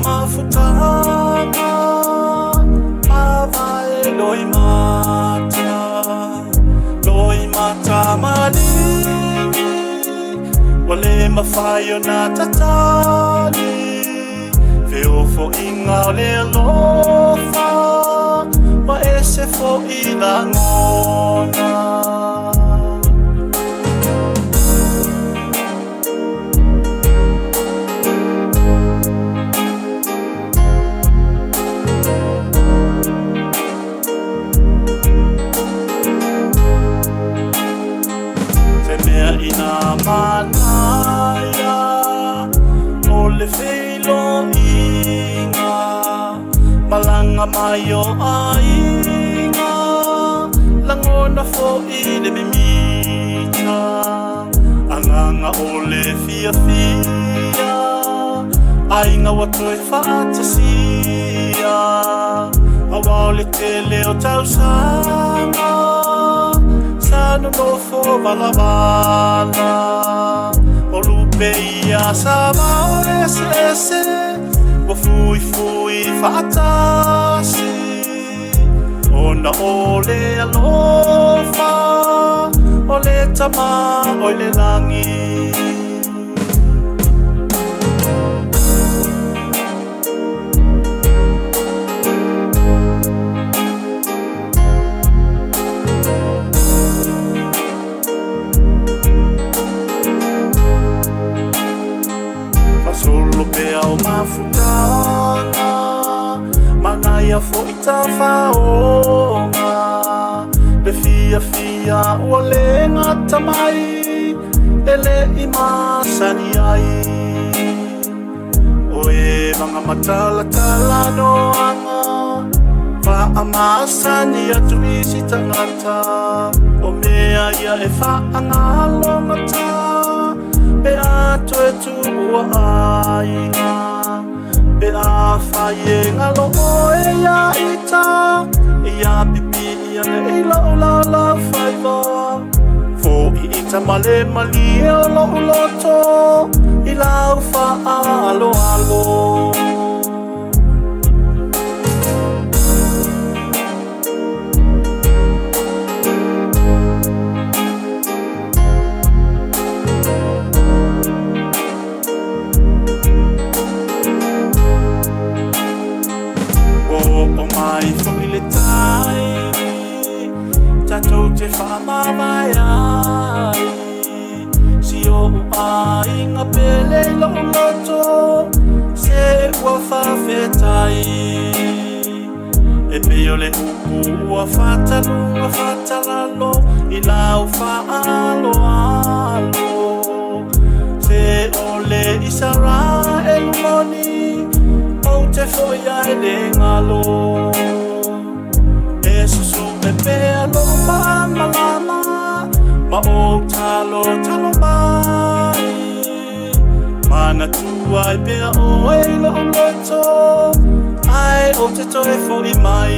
mafutanga avae loi mata malingi wale mafayo na tatali feofo inga le lofa wa ese fo ina ngona ina manaya ole feilo inga malanga mayo ainga langona fo ile mimita anganga ole fia ainga watoi fantasia awale tele o tausanga sano no fo balabala o lupeia sama o ese o fui fatasi ona ole alofa ole tama ole langi solo pea o mafutanga manaya fo itafaonga le fia o lenga tamai ele imasani ai oe mga matala no anga fa amasani atu isi tangata o mea ia e fa angalo mata be ato e tu ua ainga be a faye ngalo oe ia ita ia pipi ia ne ila la faiva fo I ita male mali o lo uloto ila ufa alo mai famile tai tato te whamawai si o ai ngā pele lo loto se ua whawhetai e peo le upu ua whatalalo I lau whaalo se ole isara e lumoni te foia e le ngalo e susu me pea lo malama ma o talo mai mana tua e pea o e lo loto ai o te toe foi mai